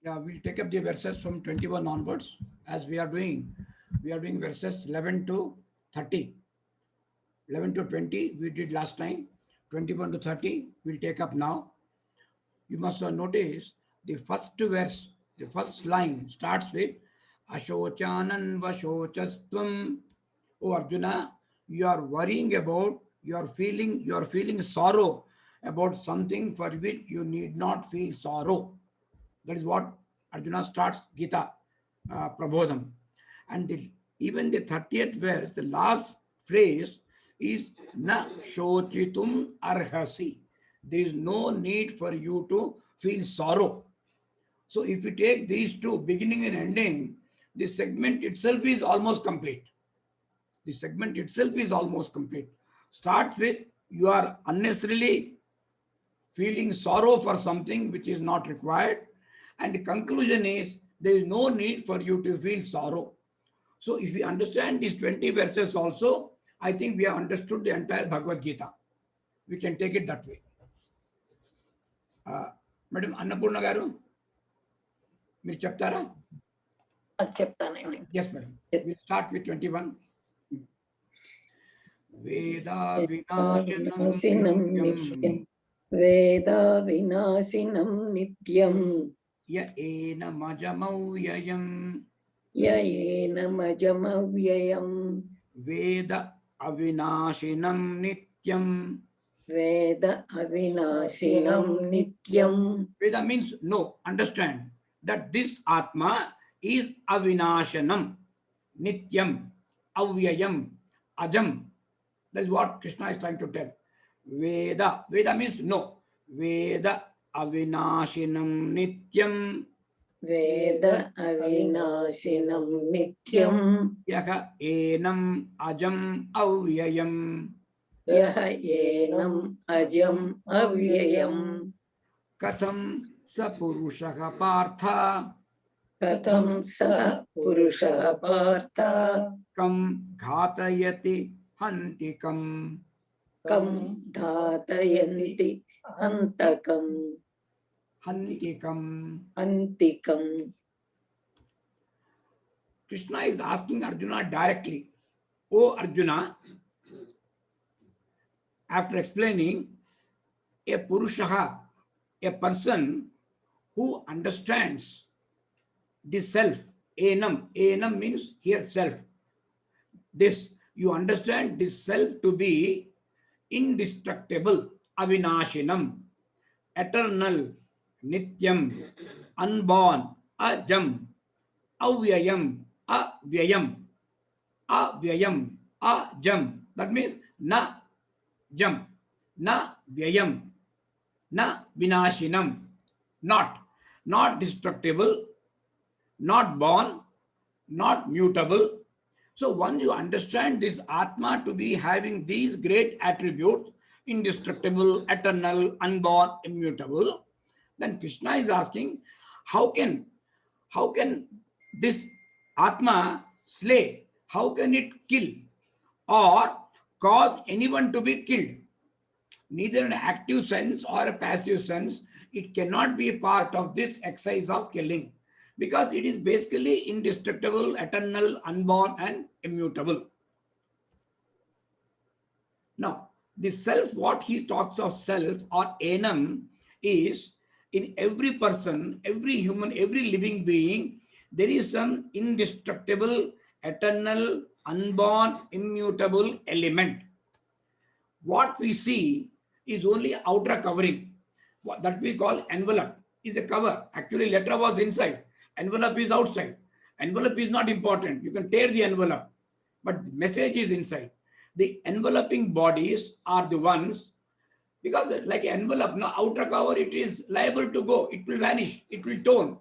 Yeah, we'll take up the verses from 21 onwards as we are doing. We are doing verses 11 to 30. 11 to 20 we did last time. 21 to 30 we'll take up now. You must have noticed the first verse, the first line starts with Ashochanan Vashochastvam. Oh Arjuna, you are worrying about, you are feeling sorrow about something for which you need not feel sorrow. That is what Arjuna starts Gita Prabodham. And even the 30th verse, the last phrase is Na shochitum arhasi. There is no need for you to feel sorrow. So if you take these two, beginning and ending, the segment itself is almost complete. The segment itself is almost complete. Starts with you are unnecessarily feeling sorrow for something which is not required. And the conclusion is there is no need for you to feel sorrow. So if we understand these 20 verses also, I think we have understood the entire Bhagavad Gita. We can take it that way. Madam Annapurna Garu, మీరు చెప్తారా? చెప్తానండి. Yes, madam. We'll start with 21. Veda vinashanam వినాశినం నిత్యం వేద వినాశినం నిత్యం ya ena majamauhyayam యయేనమజమవ్యయం Veda avinashinam nityam. వేద అవినాశినం నిత్యం. Veda means no. Understand that this Atma is avinashanam, nityam, avyayam, ajam. That is what Krishna is trying to tell. Veda means no. Veda avinashinam nityam. వేద అవినాశినం నిత్యం Yaha enam ajam avyayam. యః ఏనం అజం అవ్యయం. Katham sapurushaha partha. కథం సః పురుషः Partha Kam ghatayati hantikam. Cum ఘాతయంతి హంతకం Hantikam. అంతికం. Krishna is asking Arjuna directly, "O Arjuna," after explaining a Purushaha, a person who understands the self, enam. Enam means here self. This, you understand this self to be indestructible, avinashinam, eternal, nityam, unborn, ajam, avyayam, avyayam, avyayam, ajam. That means na jam, na vyayam, na vinashinam, not destructible, not born, not mutable. So once you understand this Atma to be having these great attributes, indestructible, eternal, unborn, immutable, then Krishna is asking, how can this Atma slay? How can it kill or cause anyone to be killed? Neither an active sense or a passive sense, it cannot be a part of this exercise of killing because it is basically indestructible, eternal, unborn, and immutable. Now, the self, what he talks of self or enam is in every person, every human, every living being, there is some indestructible, eternal, unborn, immutable element. What we see is only outer covering. What that we call envelope is a cover. Actually, letter was inside. Envelope is outside. Envelope is not important. You can tear the envelope, but the message is inside. The enveloping bodies are the ones because like envelope, no outer cover, it is liable to go. It will vanish. It will tone.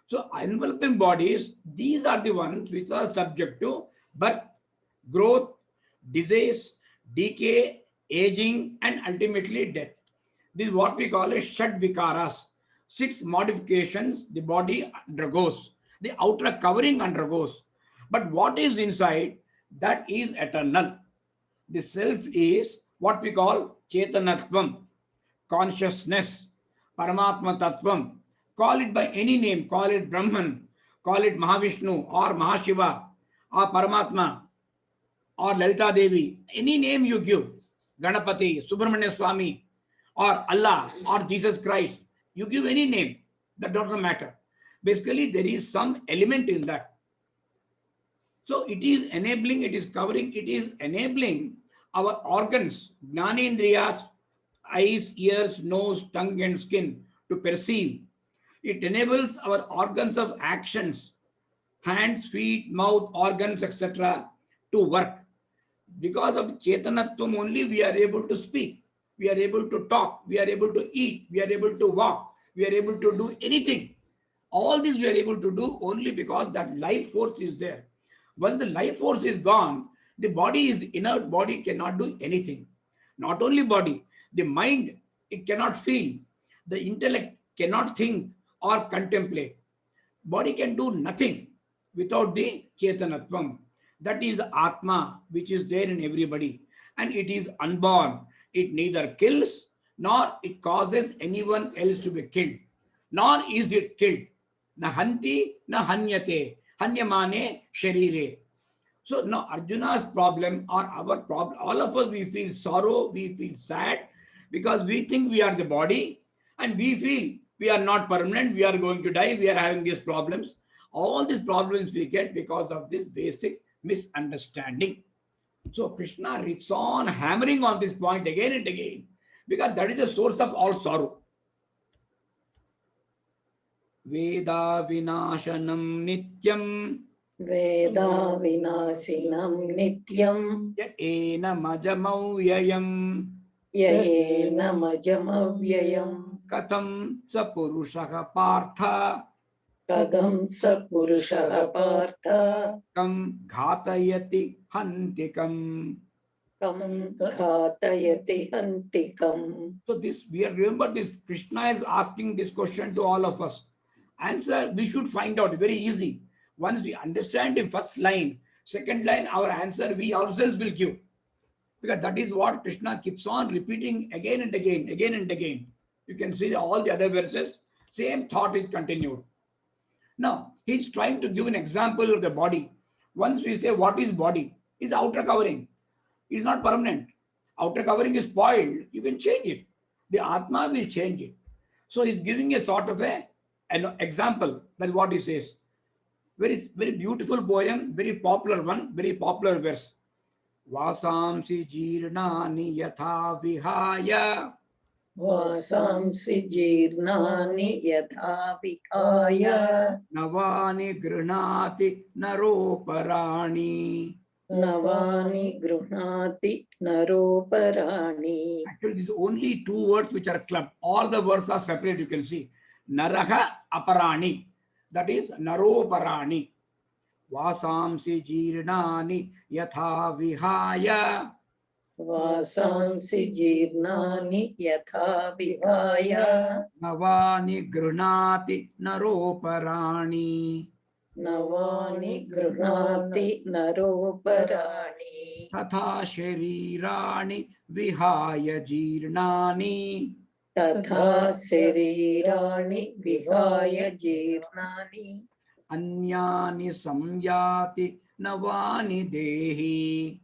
So enveloping bodies, these are the ones which are subject to birth, growth, disease, decay, aging, and ultimately death. This is what we call as Shad Vikaras. 6 modifications the body undergoes. The outer covering undergoes. But what is inside, that is eternal. The self is what we call Chetanatvam, consciousness, Paramatma Tattvam, Call it by any name. Call it Brahman, call it Mahavishnu or Mahashiva or Paramatma or Lalita Devi. Any name you give, Ganapati, Subramanya Swami, or Allah, or Jesus Christ, you give any name, that doesn't matter. Basically, there is some element in that. So it is enabling, it is covering, it is enabling our organs, Jnanendriyas, eyes, ears, nose, tongue, and skin to perceive. It enables our organs of actions, hands, feet, mouth, organs, etc., to work. Because of the Chetanatvam only, we are able to speak, we are able to talk, we are able to eat, we are able to walk, we are able to do anything. All this we are able to do only because that life force is there. Once the life force is gone, the body is inert, body cannot do anything. Not only body, the mind, it cannot feel. The intellect cannot think or contemplate. Body can do nothing without the Chetanatvam. That is Atma, which is there in everybody. And it is unborn. It neither kills nor it causes anyone else to be killed. Nor is it killed. Na hanti, na hanyate. Hanyamane sharire. So now Arjuna's problem or our problem, all of us, we feel sorrow, we feel sad because we think we are the body and we feel we are not permanent, we are going to die, we are having these problems. All these problems we get because of this basic misunderstanding. So Krishna keeps on hammering on this point again and again because that is the source of all sorrow. Veda vinashanam nityam Veda vinasinam nityam ya enamajamau yayam yayena majamavyayam katham sapurushaha partha kadam sa purushaha partha kam ghatayati hantikam. kam ghatayati hantikam. So this, we remember this, Krishna is asking this question to all of us. Answer, we should find out very easy. Once we understand the first line, second line, our answer we ourselves will give. Because that is what Krishna keeps on repeating again and again, again and again. You can see all the other verses, same thought is continued. Now, he's trying to give an example of the body. Once we say what is body, is outer covering. It is not permanent. Outer covering is spoiled, you can change it. The Atma will change it. So he's giving a sort of an example. That is what he says. Very, very beautiful poem, very popular one, very popular verse. Vasamsi jirnani yatha vihaya Vasamsi jirnani yatha vikaya navani grhnati naroparani. navani gruhnati naroparani. Actually, these only two words which are clubbed. All the words are separate, you can see. Naraha aparani. That is naroparani. Vasamsi jirnani yatha vihaya Vasamsi jirnani yatha vihaya navani grhnati naroparani. navani gruhnati naroparani. Tatha sharirani vihaya jirnani Tatha sarirani vihaya jirnani anyani samyati navani dehi.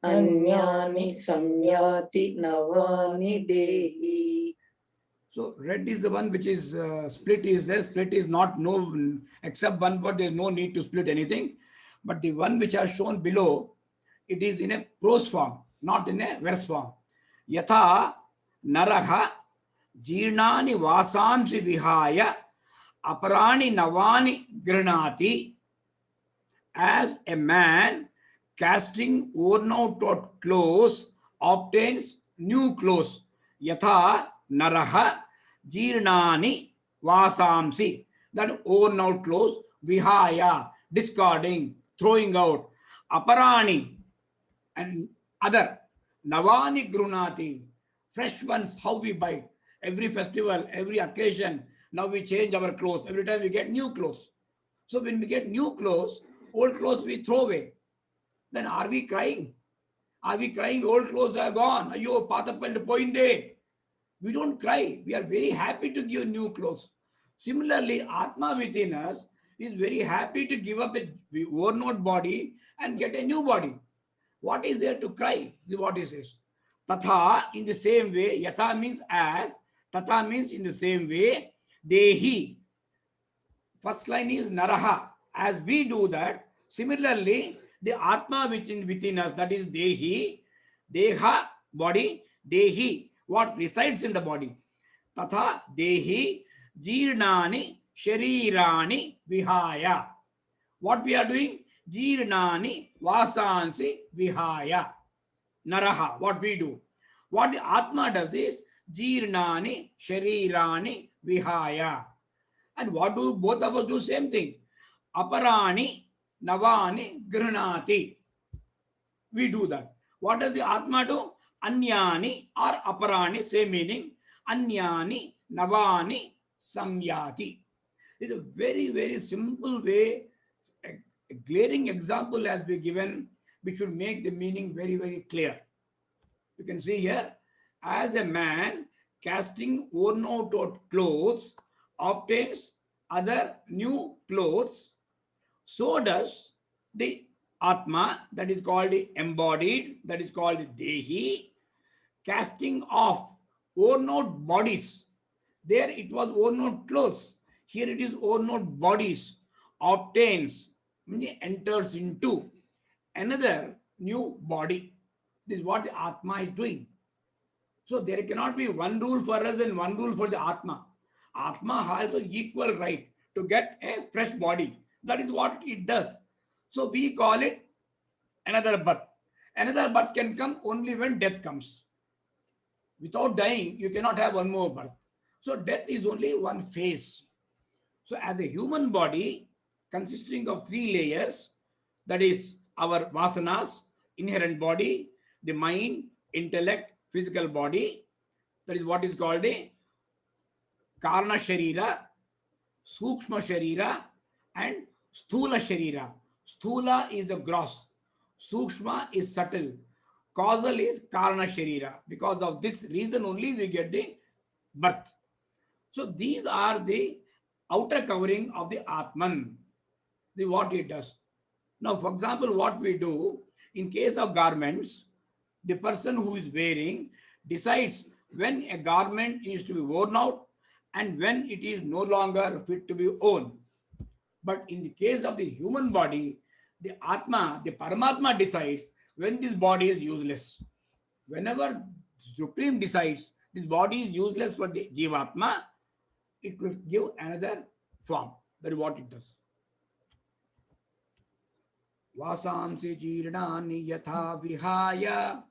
anyani samyati navani dehi. So red is the one which is split is there. Split is not no, except one word, there is no need to split anything. But the one which are shown below, it is in a prose form, not in a verse form. Yatha naraha jirnani vasamsi vihaya aparani navani granati. As a man casting worn out clothes obtains new clothes. Yatha naraha jirnani vasamsi. That worn out clothes, vihaya, discarding, throwing out. Aparani and other. Navani grunati. Fresh ones, how we buy. Every festival, every occasion, now we change our clothes. Every time we get new clothes. So when we get new clothes, old clothes we throw away. Then are we crying? Are we crying? Old clothes are gone. Ayyo, pathapallu poinde. We don't cry. We are very happy to give new clothes. Similarly, Atma within us is very happy to give up a worn out body and get a new body. What is there to cry? This is what he says. Tatha, in the same way, yatha means as, tatha means in the same way, dehi. First line is naraha. As we do that, similarly, the Atma within us, that is dehi, deha, body, dehi, what resides in the body. Tatha dehi jirnani sharirani vihaya. What we are doing? Jirnani vasansi vihaya. Naraha, what we do. What the Atma does is jirnani sharirani vihaya. And what do both of us do? Same thing. Aparani navani grihnati. We do that. What does the Atma do? Anyani or aparani, same meaning. Anyani navani samyati. It's a very, very simple way. A glaring example has been given, which will make the meaning very, very clear. You can see here, as a man casting worn out clothes obtains other new clothes, so does the Atma, that is called the embodied, that is called the Dehi, casting off worn out bodies. There it was worn out clothes. Here it is worn out bodies. Obtains, meaning enters into another new body. This is what the Atma is doing. So there cannot be one rule for us and one rule for the Atma. Atma has an equal right to get a fresh body. That is what it does. So we call it another birth. Another birth can come only when death comes. Without dying, you cannot have one more birth. So death is only one phase. So as a human body consisting of 3 layers, that is our vasanas, inherent body, the mind, intellect, physical body, that is what is called the Karna Sharira, Sukshma Sharira, and Sthula Sharira. Sthula is the gross, Sukshma is subtle, causal is Karna Sharira. Because of this reason only we get the birth. So these are the outer covering of the Atman, what it does. Now, for example, what we do in case of garments, the person who is wearing decides when a garment is to be worn out and when it is no longer fit to be worn. But in the case of the human body, the Atma, the Paramatma decides when this body is useless. Whenever Supreme decides this body is useless for the Jivatma, it will give another form. That is what it does. Vasamsi jirnani yatha vihaya.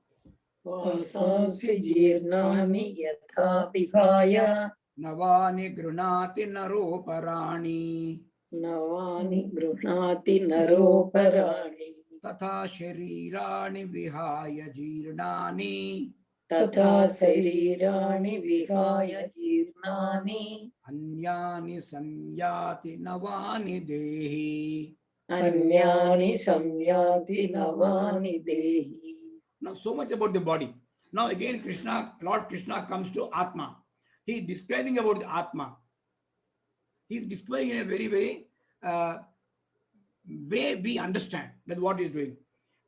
Vasansi jirnani yatha vihaya. Navani grunati naroparani. Navani grunati naroparani. Tatha sharirani vihaya jirnani. Tatha sarirani vihaya jirnani. Anyani samyati navani dehi. Anyani samyati navani dehi. Now, so much about the body. Now, again, Lord Krishna comes to Atma. He is describing about the Atma. He is describing in a very, very way we understand that what he is doing.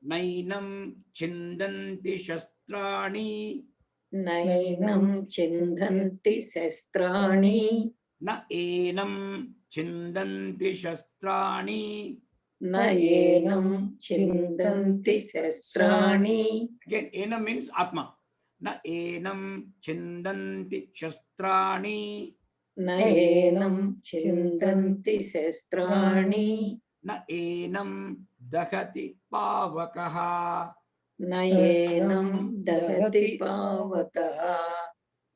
Nainam chindanti shastrani. Nainam chindanti shastrani. Na enam chindanti shastrani. Nayenam chindanti shastrani. Again, enam means Atma. Na enam chindanti shastrani. Nayenam chindanti shastrani. Na enam dahati pavakaha. Nayenam dahati pavakaha.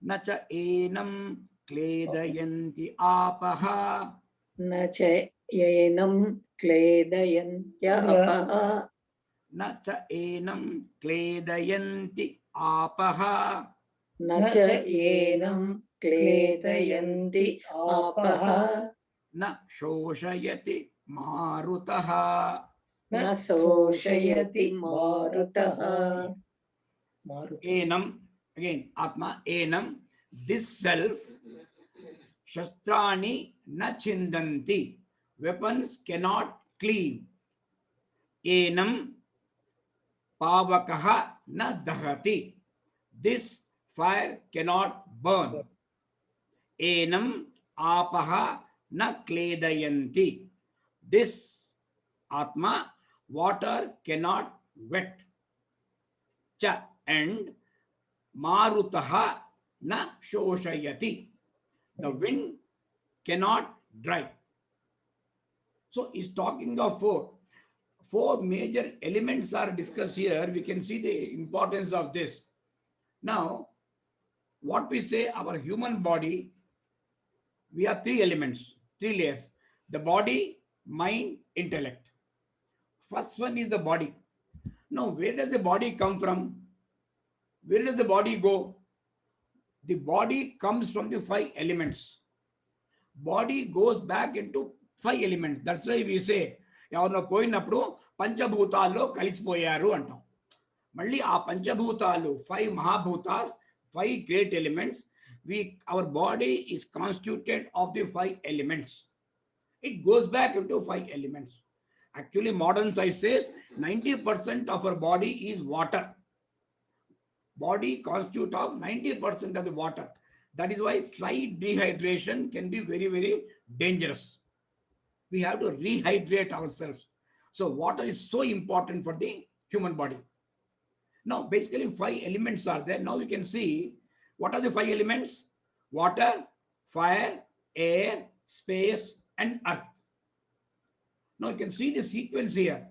Na cha enam kledayanti apaha. Na cha yenam kledayantya apaha. Na cha enam kledayanti apaha. Na cha yenam kledayanti apaha. Na shoshayati marutaha. Na soshayati marutaha. Enam, again, Atma, enam, this self, shastrani, na chindanti. Weapons cannot cleave. Enam pavakaha na dahati. This fire cannot burn. Enam apaha na kledayanti. This atma, water cannot wet. Cha, and marutaha na shoshayati. The wind cannot dry. So he's talking of four major elements are discussed here. We can see the importance of this. Now, what we say, our human body, we have three elements, three layers: the body, mind, intellect. First one is the body. Now, where does the body come from? Where does the body go? The body comes from the five elements. Body goes back into five elements. That's why we say, ఎవరినో పోయినప్పుడు పంచభూతాల్లో కలిసిపోయారు అంటాం. మళ్ళీ ఆ పంచభూతాలు, five మహాభూతాస్, five great elements, our body is constituted of the five elements. It goes back into five elements. Actually, modern science says 90% of our body is water. Body constitutes of 90% of the water. That is why slight dehydration can be very, very dangerous. We have to rehydrate ourselves. So water is so important for the human body. Now, basically, five elements are there. Now we can see what are the five elements: water, fire, air, space, and earth. Now you can see the sequence here.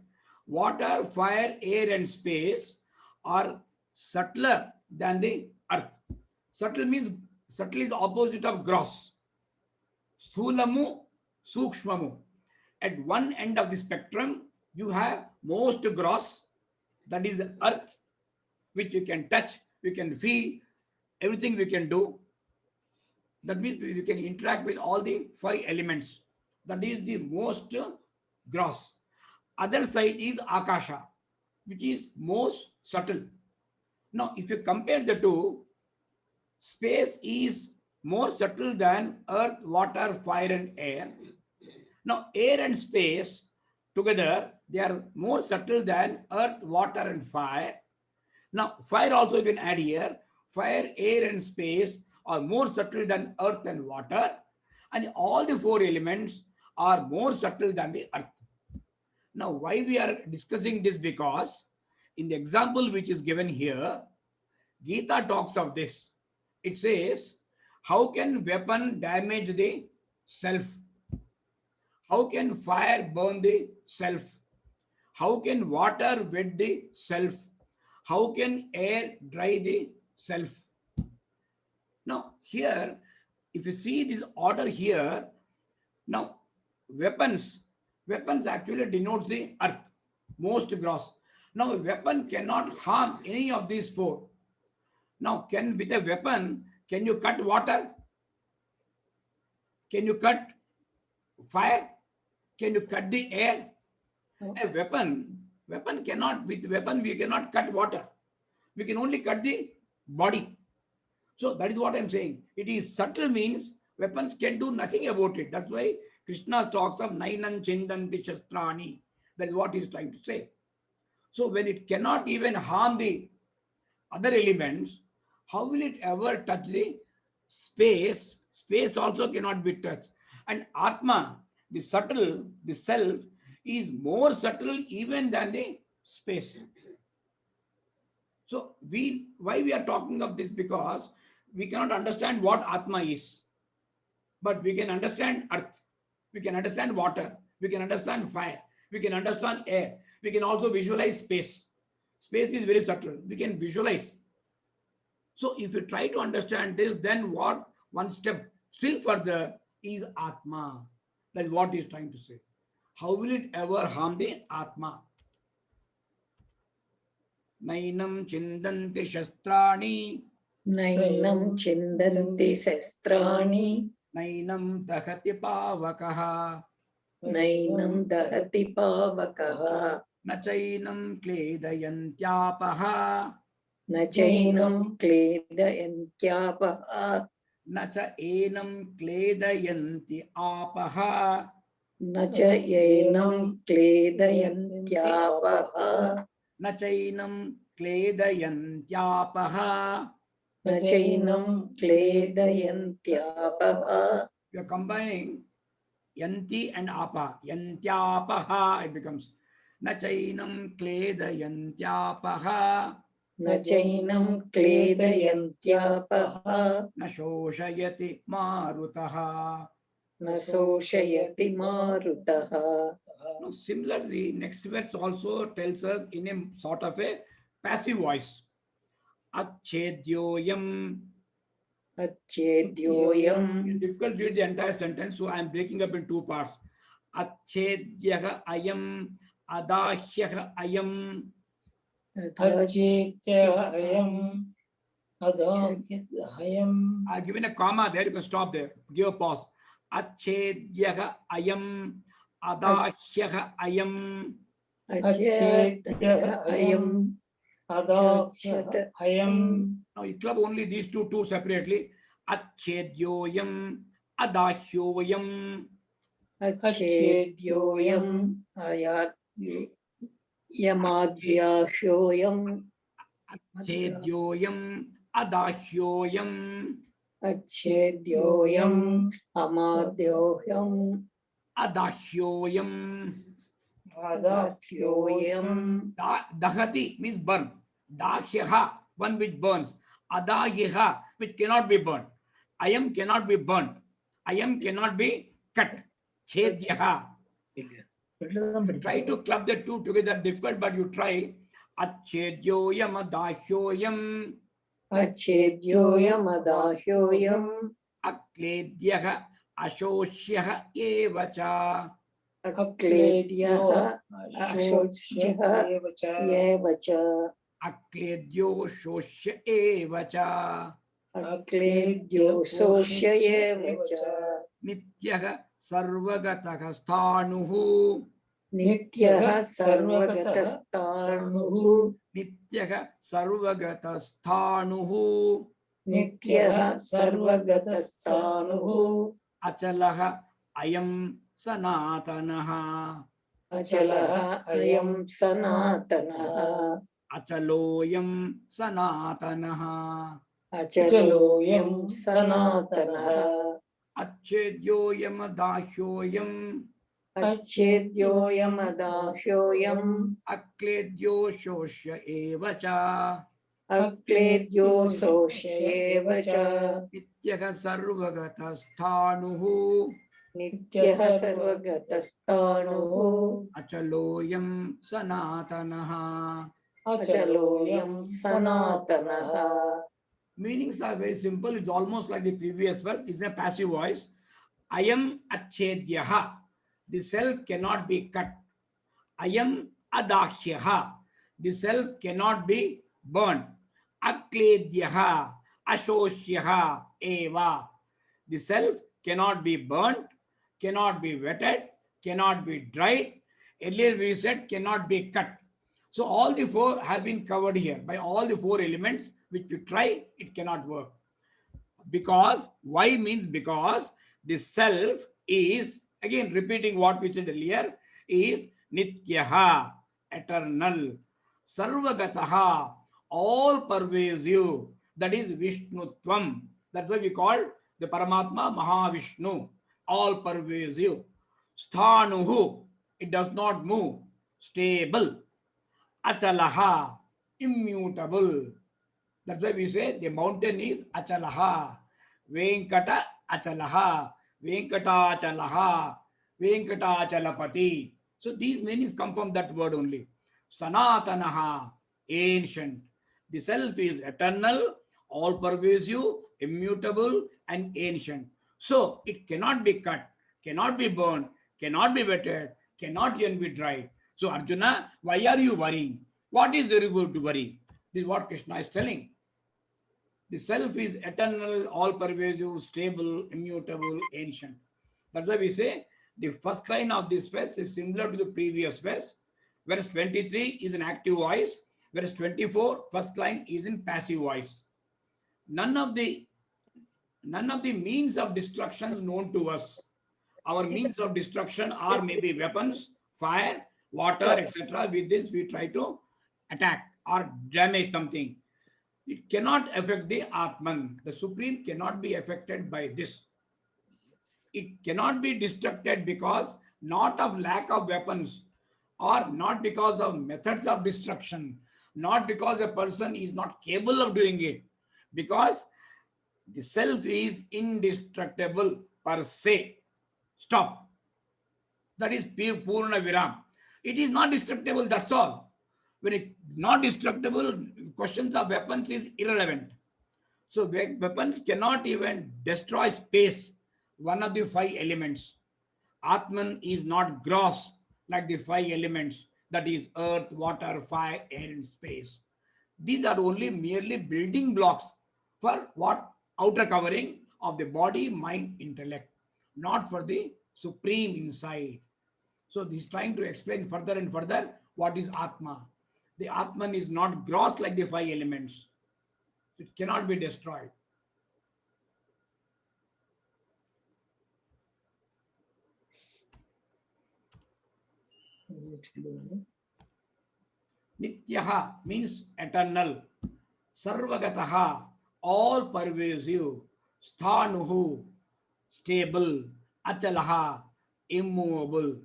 Water, fire, air, and space are subtler than the earth. Subtle means, subtle is opposite of gross. Sthulamu, sukshmamu. At one end of the spectrum, you have most gross, that is the earth, which you can touch, you can feel, everything we can do. That means we can interact with all the five elements. That is the most gross. Other side is Akasha, which is most subtle. Now, if you compare the two, space is more subtle than earth, water, fire, and air. Now, air and space together, they are more subtle than earth, water, and fire. Now, fire also you can add here. Fire, air, and space are more subtle than earth and water. And all the four elements are more subtle than the earth. Now, why we are discussing this? Because in the example which is given here, Gita talks of this. It says, how can weapon damage the self? How can fire burn the self? How can water wet the self? How can air dry the self? Now, here, if you see this order here, now weapons actually denotes the earth, most gross. Now, a weapon cannot harm any of these four. Now, with a weapon, can you cut water? Can you cut fire? Can you cut the air? A weapon cannot, with weapon we cannot cut water. We can only cut the body. So that is what I'm saying. It is subtle means weapons can do nothing about it. That's why Krishna talks of Nainan Chindanti Shastrani. That is what he's trying to say. So when it cannot even harm the other elements, how will it ever touch the space? Space also cannot be touched. And Atma, the subtle, the self, is more subtle even than the space. So why we are talking of this? Because we cannot understand what Atma is. But we can understand earth, we can understand water, we can understand fire, we can understand air, we can also visualize space. Space is very subtle, we can visualize. So if you try to understand this, then what one step still further is Atma. That is what he is trying to say. How will it ever harm the Atma? Nainam chindanti shastrani. Nainam chindanti shastrani. Nainam dahati pavakaha. Nainam dahati pavakaha. Nachainam kledayantyaapaha. Nachainam kledayantyapaha. न च एनं क्लेदयन्ति आपः न च येनं क्लेदयन्त्यापः न चैनं क्लेदयन्त्यापः न चैनं क्लेदयन्त्यापः. You are combining yanti and apa. Yantyapaha it becomes. Na chainam kledayantyapaha. न चैनं क्लेदयन्त्यापः Na shoshayati marutaha. न शोषयति मारुतः. Now, similarly, next verse also tells us in a sort of a passive voice. Achedyoyam. अच्छेद्योऽयम् It's difficult to read the entire sentence, so I am breaking up in two parts. Achedyaha ayam. Adahyaha ayam. Achitya-ayam adahayam. I've given a comma there, you can stop there. Give a pause. Achedyaha ayam adahyaha ayam. Achitya-ayam adahayam. Now you club only these two separately. Achedyoyam adahyoyam. अच्छेद्योऽयम् यमाद्याह्योऽयम् Achedyoyam adahyoyam. अच्छेद्योऽयम् अमाद्योऽयम् Adahyoyam. अदाह्योऽयम् Dahati means burn. Dahyaha, one which burns. Adahyaha, which cannot be burnt. Ayam cannot be burnt. Ayam cannot be cut. Chedyaha. Try to club the two together, difficult, but you try. Achedyoyam adahyoyam. अच्छेद्योऽयम् अदाह्योऽयम् Akledyaha ashoshyah evacha. अक्लेद्यः अशोच्यः एव च Akledyo shoshya evacha. अक्लेद्यो शोष्य एव च नित्यः सर्वगतः स्थाणुः. नित्यः सर्वगतस्ताणुः नित्यः सर्वगतः स्थाणुः. नित्यः सर्वगतस्ताणुः अचलः अयं सनातनः. अचलः अयं सनातनः अचलोऽयं सनातनः. अचलोऽयं सनातनः अच्छेद्योऽयमदाह्योऽयम्. अच्छेद्योऽयमदाह्योऽयम् अक्लेद्यो शोष्य एव च. अक्लेद्यो शोष्य एव च नित्यः सर्वगतः स्थाणुः. नित्यः सर्वगतस्ताणुः अचलोऽयं सनातनः. अचलोऽयं सनातनः. Meanings are very simple. It's almost like the previous verse. It's a passive voice. Ayam achedyaha. The self cannot be cut. Ayam adahyaha. The self cannot be burnt. Akledyaha. Ashoshyaha eva. The self cannot be burnt, cannot be wetted, cannot be dried. Earlier we said cannot be cut. So all the four have been covered here by all the four elements which you try, it cannot work. Because, why means because the self is, again repeating what we said earlier, is nityaha, eternal, sarvagataha, all pervasive, that is Vishnutvam. That's why we call the Paramatma Mahavishnu, all pervasive. Sthanuhu, it does not move, stable. Achalaha, immutable. That's why we say the mountain is Achalaha. Venkata Achalaha. Venkatachalaha. Venkatachalapati. So these meanings come from that word only. Sanatanaha, ancient. The self is eternal, all pervasive, immutable, and ancient. So it cannot be cut, cannot be burned, cannot be wetted, cannot even be dried. So Arjuna, why are you worrying? What is there to worry? This is what Krishna is telling. The self is eternal, all pervasive, stable, immutable, ancient. That's why we say the first line of this verse is similar to the previous verse. Verse 23 is an active voice. Verse 24, first line is in passive voice. None of the none of the means of destruction is known to us. Our means of destruction are maybe weapons, fire, water, etc. With this, we try to attack or damage something. It cannot affect the Atman. The Supreme cannot be affected by this. It cannot be destructed because not of lack of weapons or not because of methods of destruction, not because a person is not capable of doing it, because the self is indestructible per se. Stop. That is Purna Viram. It is not destructible, that's all. When it not destructible, questions of weapons is irrelevant. So weapons cannot even destroy space, one of the five elements. Atman is not gross like the five elements, that is earth, water, fire, air, and space. These are only merely building blocks for what? Outer covering of the body, mind, intellect, not for the supreme inside. So he's trying to explain further and further what is Atma. The Atman is not gross like the five elements. It cannot be destroyed. Nityaha means eternal. Sarvagataha, all pervasive. Sthanuhu, stable. Achalaha, immovable.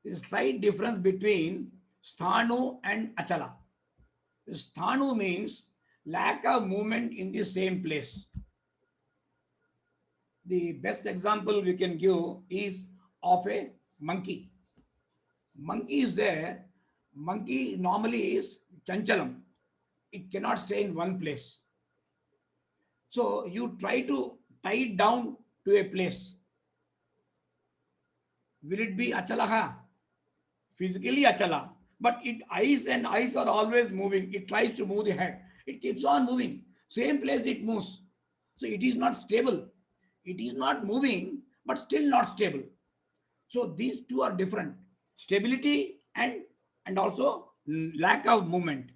There is a slight difference between sthanu and achala. Sthanu means lack of movement in the same place. The best example we can give is of a monkey. Monkey is there. Monkey normally is chanchalam. It cannot stay in one place. So you try to tie it down to a place. Will it be achalaha? Physically achala. But its eyes and eyes are always moving. It tries to move the head. It keeps on moving. Same place it moves. So it is not stable. It is not moving, but still not stable. So these two are different. Stability and also lack of movement.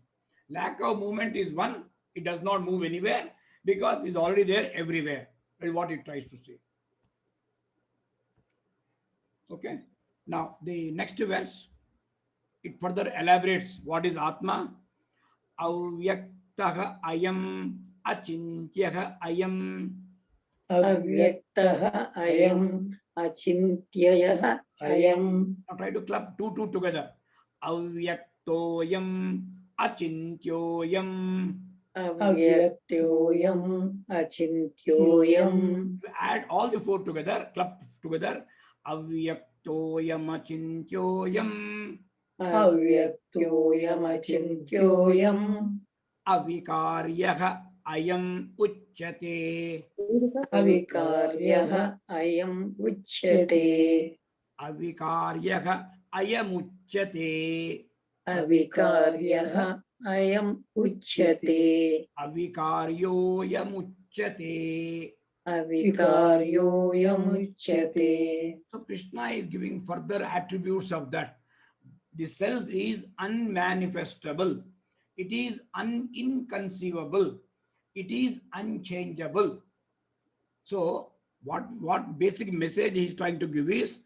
Lack of movement is one. It does not move anywhere because it's already there everywhere. Is what it tries to say. Okay. Now the next verse, it further elaborates what is Atma. Avyaktaha ayam achintyaha ayam. Avyaktaha ayam achintyayah ayam. Now try to club two together. Avyaktoyam achintyoyam. Avyaktoyam achintyoyam. To add all the four together, club together. Avyaktoyam achintyoyam. Avyaktoyam achintyoyam. Avikaryah ayam uchyate. Avikaryah ayam uchyate. Avikaryah ayam uchyate. Avikaryah ayam uchyate. Avikaryoyam uchyate. Avikaryoyam uchyate. So Krishna is giving further attributes of that. The self is unmanifestable. It is inconceivable. It is unchangeable. So what basic message he is trying to give is,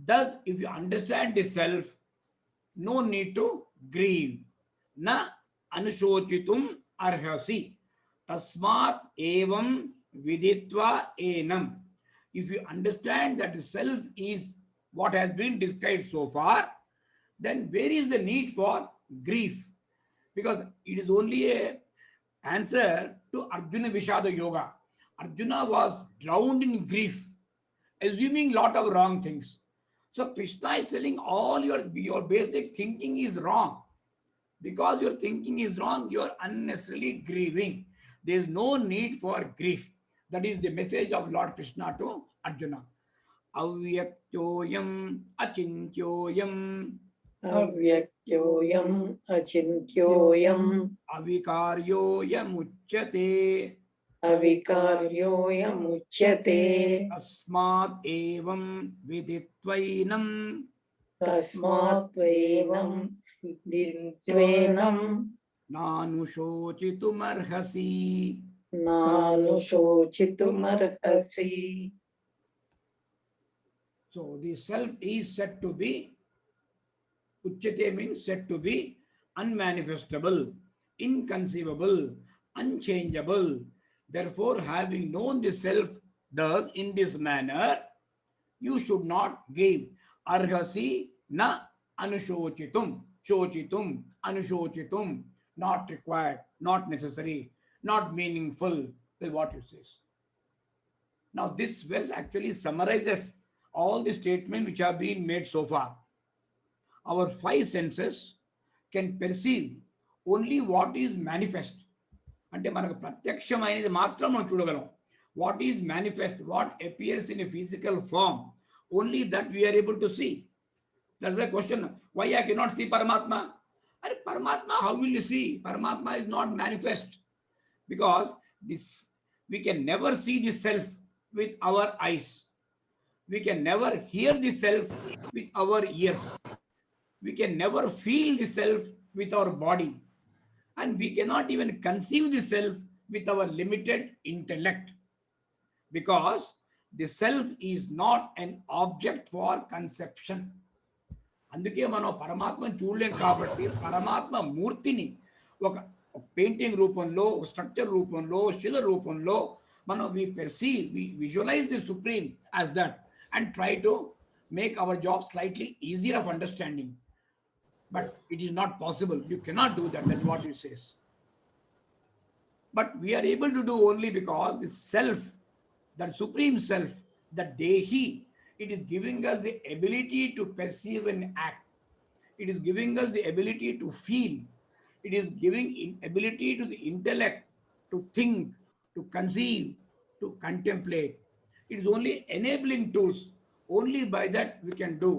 thus if you understand the self, no need to grieve. Na anushochitum arhasi. Tasmat evam viditva enam. If you understand that the self is what has been described so far, then where is the need for grief? Because it is only a answer to Arjuna Vishada Yoga. Arjuna was drowned in grief, assuming lot of wrong things. So Krishna is telling all your basic thinking is wrong. Because your thinking is wrong, you are unnecessarily grieving. There is no need for grief. That is the message of Lord Krishna to Arjuna. Avyaktoyam achintyoyam. Avyaktoyam achintyoyam. Avikaryoyam uchyate. Avikaryoyam uchyate. Tasmat evam viditvainam. Tasmat tvainam viditvainam. Nanushochitumarhasi. नानुशोचितुमर्हसि. So the self is said to be, Uchyate means said to be unmanifestable, inconceivable, unchangeable. Therefore, having known the self thus in this manner, you should not give arhasi na anushochitum, shochitum, anushochitum, not required, not necessary, not meaningful, is what it says. Now, this verse actually summarizes all the statements which have been made so far. Our five senses can perceive only what is manifest. అంటే మనకు ప్రత్యక్షమైనది మాత్రం మనం చూడగలం. What is manifest, what appears in a physical form, only that we are able to see. That's the question. Why I cannot see Paramatma? Paramatma, how will you see? Paramatma is not manifest. Because this, we can never see the self with our eyes. We can never hear the self with our ears. We can never feel the self with our body. And we cannot even conceive the self with our limited intellect. Because the self is not an object for conception. అందుకే మనం పరమాత్మను చూడలేం కాబట్టి పరమాత్మ మూర్తిని ఒక painting రూపంలో, ఒక స్ట్రక్చర్ రూపంలో, శిల రూపంలో మనం we perceive, we visualize the supreme as that and try to make our job slightly easier of understanding. But it is not possible. You cannot do that. That's what it says. But we are able to do only because the self, that supreme self, that Dehi, it is giving us the ability to perceive and act. It is giving us the ability to feel. It is giving ability to the intellect to think, to conceive, to contemplate. It is only enabling tools. Only by that we can do.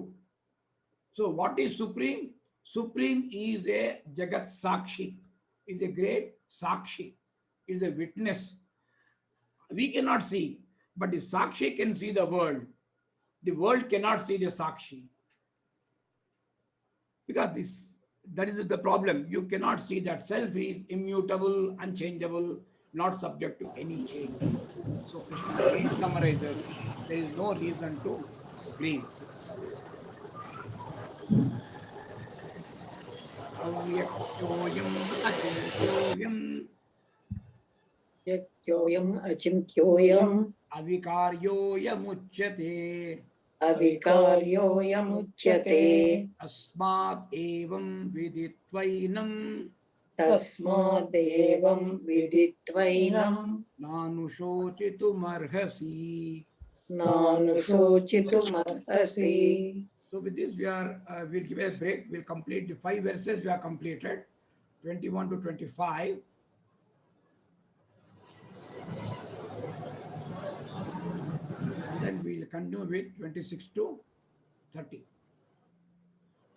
So what is supreme? Supreme is a Jagat Sakshi, is a great Sakshi, is a witness. We cannot see, but the Sakshi can see the world. The world cannot see the Sakshi. Because that is the problem. You cannot see that self is immutable, unchangeable, not subject to any change. So Krishna again summarizes, there is no reason to grieve. Avyaktoyam achintyoyam यज्ञोऽयम् अचिन्त्योऽयम् avikaryoyamuchyate अविकार्योऽयमुच्यते. अस्मात् एवं viditvainam तस्मादेवं विदित्वैनं नानुशोचितुमर्हसि. नानुशोचितुमर्हसि. So with this we are we'll give a break. We'll complete the 5 verses we have completed, 21 to 25. And then we'll continue with 26 to 30.